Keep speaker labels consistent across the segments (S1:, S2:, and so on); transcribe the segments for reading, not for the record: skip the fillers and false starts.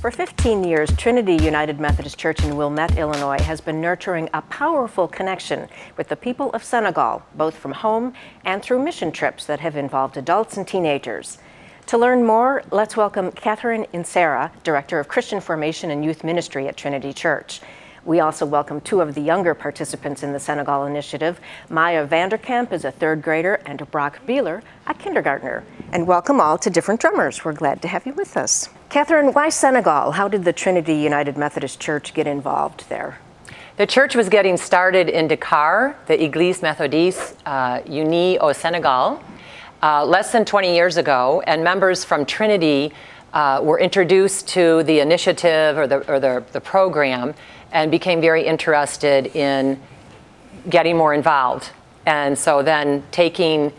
S1: For 15 years, Trinity United Methodist Church in Wilmette, Illinois, has been nurturing a powerful connection with the people of Senegal, both from home and through mission trips that have involved adults and teenagers. To learn more, let's welcome Catherine Insera, Director of Christian Formation and Youth Ministry at Trinity Church. We also welcome two of the younger participants in the Senegal initiative. Maya Vanderkamp is a third grader and Brock Beeler, a kindergartner. And welcome all to Different Drummers. We're glad to have you with us. Catherine, why Senegal? How did the Trinity United Methodist Church get involved there?
S2: The church was getting started in Dakar, the Église Methodiste Unie au Senegal, less than 20 years ago, and members from Trinity were introduced to the initiative or the program and became very interested in getting more involved. And so then taking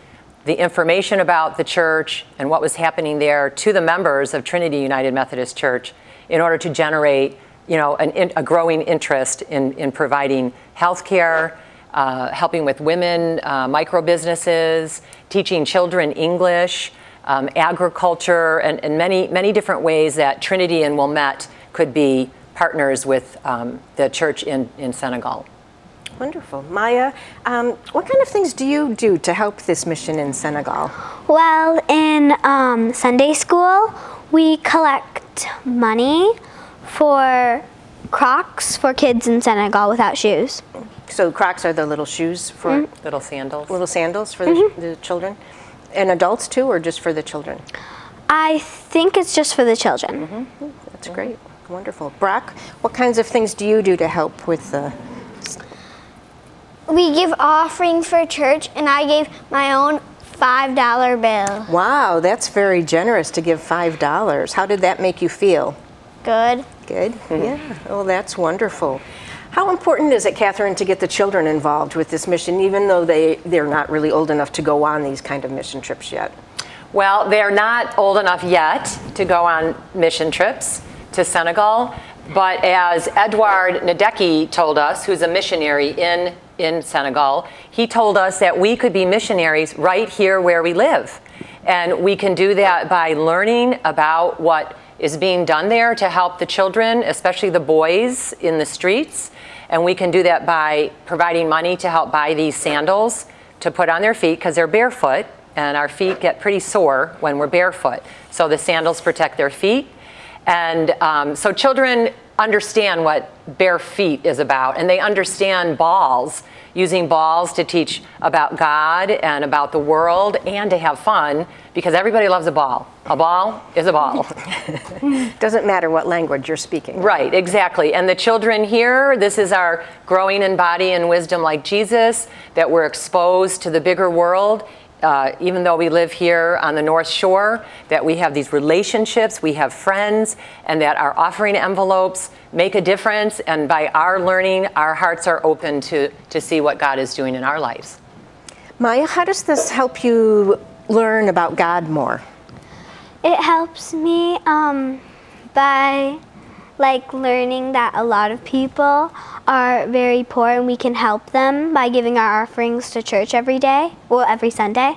S2: the information about the church and what was happening there to the members of Trinity United Methodist Church in order to generate, a growing interest in providing health care, helping with women, micro businesses, teaching children English, agriculture, and many different ways that Trinity and Wilmette could be partners with the church in Senegal.
S1: Wonderful. Maya, what kind of things do you do to help this mission in Senegal?
S3: Well, in Sunday school, we collect money for Crocs for kids in Senegal without shoes.
S1: So Crocs are the little shoes for
S2: Little sandals.
S1: Little sandals for the children, and adults too, or just for the children?
S3: I think it's just for the children.
S1: That's great. Wonderful. Brock, what kinds of things do you do to help with the...
S4: We give offerings for church, and I gave my own $5 bill.
S1: Wow, that's very generous to give $5. How did that make you feel?
S4: Good.
S1: Good? Yeah. Oh, that's wonderful. How important is it, Catherine, to get the children involved with this mission, even though they're not really old enough to go on these kind of mission trips yet?
S2: Well, they're not old enough yet to go on mission trips to Senegal, but as Edouard Ndeki told us, who's a missionary in Senegal, he told us that we could be missionaries right here where we live. And we can do that by learning about what is being done there to help the children, especially the boys in the streets. And we can do that by providing money to help buy these sandals to put on their feet because they're barefoot, and our feet get pretty sore when we're barefoot. So the sandals protect their feet. And so children understand what bare feet is about, and they understand balls, using balls to teach about God and about the world and to have fun, because everybody loves a ball. A ball is a ball.
S1: Doesn't matter what language you're speaking.
S2: Right, exactly. And the children here, this is our growing in body and wisdom like Jesus, that we're exposed to the bigger world. Even though we live here on the North Shore, that we have these relationships, we have friends, and that our offering envelopes make a difference. And by our learning, our hearts are open to see what God is doing in our lives.
S1: Maya, how does this help you learn about God more?
S3: It helps me by learning that a lot of people are very poor, and we can help them by giving our offerings to church every day, well, every Sunday.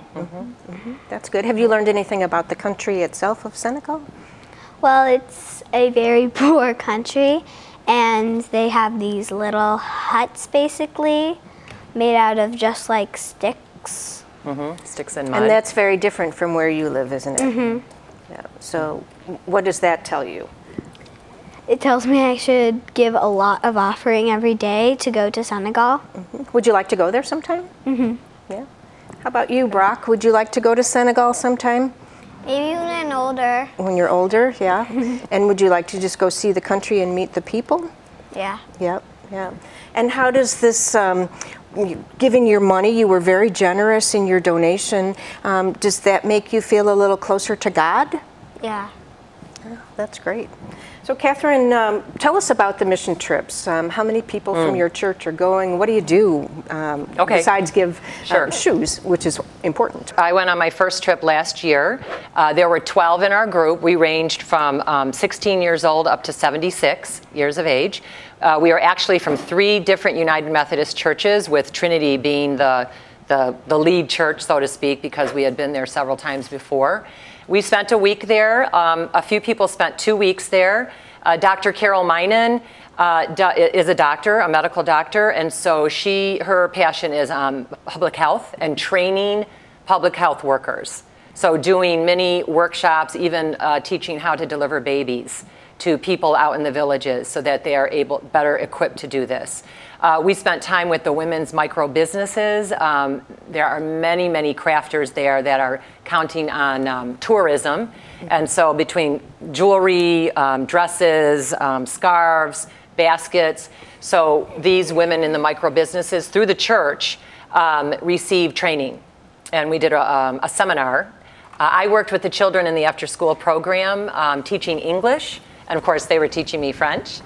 S1: That's good. Have you learned anything about the country itself of Senegal?
S3: Well, it's a very poor country, and they have these little huts basically made out of just like sticks.
S2: Sticks and mud.
S1: And that's very different from where you live, isn't it? Yeah. So what does that tell you?
S3: It tells me I should give a lot of offering every day to go to Senegal.
S1: Would you like to go there sometime? Yeah. How about you, Brock? Would you like to go to Senegal sometime?
S4: Maybe when I'm older.
S1: When you're older, yeah. And would you like to just go see the country and meet the people?
S4: Yeah.
S1: Yep, yeah. And how does this, giving your money, you were very generous in your donation, does that make you feel a little closer to God?
S4: Yeah.
S1: Yeah, that's great. So Catherine, tell us about the mission trips. How many people from your church are going? What do you do besides give shoes, which is important?
S2: I went on my first trip last year. There were 12 in our group. We ranged from 16 years old up to 76 years of age. We are actually from 3 different United Methodist churches, with Trinity being the lead church, so to speak, because we had been there several times before. We spent a week there. A few people spent 2 weeks there. Dr. Carol Minen is a doctor, a medical doctor, and so her passion is public health and training public health workers. So doing many workshops, even teaching how to deliver babies to people out in the villages so that they are better equipped to do this. We spent time with the women's micro businesses. There are many, many crafters there that are counting on tourism. And so between jewelry, dresses, scarves, baskets, so these women in the micro businesses through the church receive training. And we did a seminar. I worked with the children in the after-school program teaching English. And of course, they were teaching me French.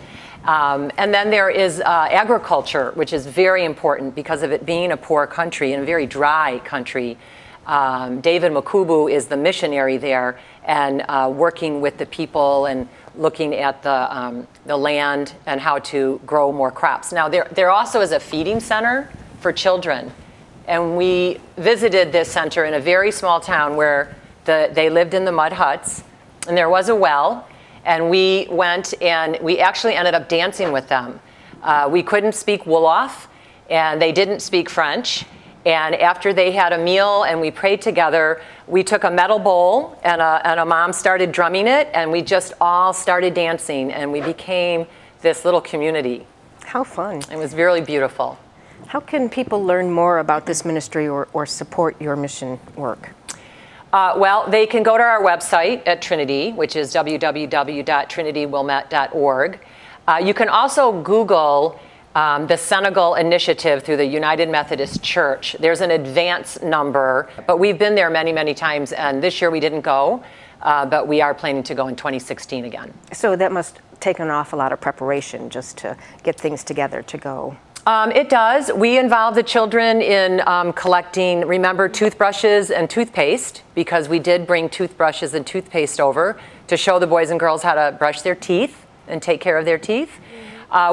S2: And then there is agriculture, which is very important because of it being a poor country and a very dry country. David Makubu is the missionary there and working with the people and looking at the land and how to grow more crops. Now, there also is a feeding center for children. And we visited this center in a very small town where they lived in the mud huts, and there was a well. And we went and we actually ended up dancing with them. We couldn't speak Wolof, and they didn't speak French. And after they had a meal and we prayed together, we took a metal bowl and a mom started drumming it, and we just all started dancing, and we became this little community.
S1: How fun.
S2: It was really beautiful.
S1: How can people learn more about this ministry or support your mission work?
S2: Well, they can go to our website at Trinity, which is www.trinitywilmette.org. You can also Google the Senegal initiative through the United Methodist Church. There's an advance number, but we've been there many, many times, and this year we didn't go, but we are planning to go in 2016 again.
S1: So that must take an awful lot of preparation just to get things together to go.
S2: It does. We involve the children in collecting, remember, toothbrushes and toothpaste, because we did bring toothbrushes and toothpaste over to show the boys and girls how to brush their teeth and take care of their teeth.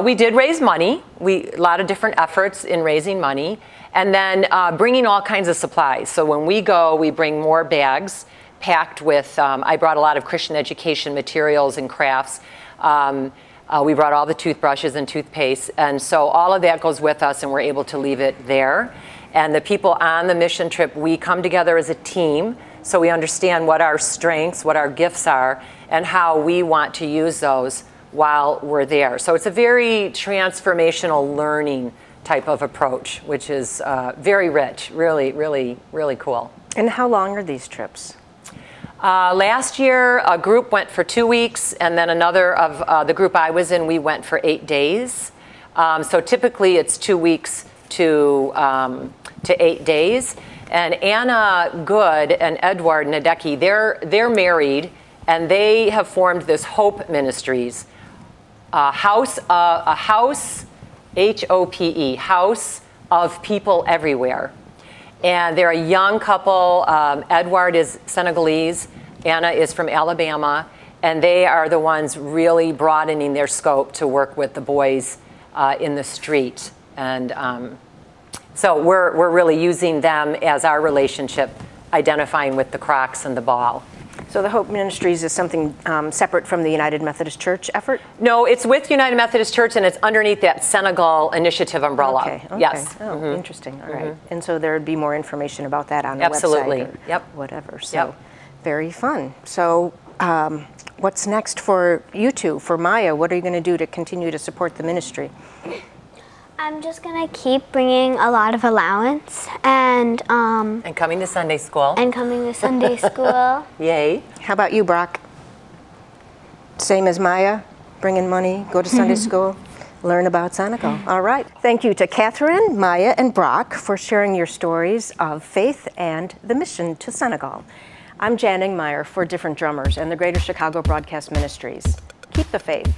S2: We did raise money. A lot of different efforts in raising money. And then bringing all kinds of supplies. So when we go, we bring more bags packed with, I brought a lot of Christian education materials and crafts. We brought all the toothbrushes and toothpaste, and so all of that goes with us, and we're able to leave it there. And the people on the mission trip, we come together as a team, so we understand what our strengths, what our gifts are, and how we want to use those while we're there. So it's a very transformational learning type of approach, which is very rich, really, really, really cool.
S1: And how long are these trips?
S2: Last year, a group went for 2 weeks, and then another of the group I was in, we went for 8 days. So typically it's 2 weeks to 8 days. And Anna Good and Edward Nadecki, they're married, and they have formed this Hope Ministries, a house, H-O-P-E, House of People Everywhere. And they're a young couple. Edward is Senegalese, Anna is from Alabama, and they are the ones really broadening their scope to work with the boys in the street. And so we're really using them as our relationship, identifying with the Crocs and the ball.
S1: So the Hope Ministries is something separate from the United Methodist Church effort?
S2: No, it's with United Methodist Church, and it's underneath that Senegal initiative umbrella.
S1: Okay.
S2: Yes.
S1: Oh, interesting. All right. And so there would be more information about that on the
S2: Absolutely.
S1: website. Or
S2: Yep.
S1: Whatever. So very fun. So what's next for you two? For Maya, what are you going to do to continue to support the ministry?
S3: I'm just going to keep bringing a lot of allowance and
S2: coming to Sunday school.
S3: And coming to Sunday school.
S2: Yay.
S1: How about you, Brock? Same as Maya, bringing money, go to Sunday school, learn about Senegal. All right. Thank you to Catherine, Maya, and Brock for sharing your stories of faith and the mission to Senegal. I'm Jan Ingmeyer for Different Drummers and the Greater Chicago Broadcast Ministries. Keep the faith.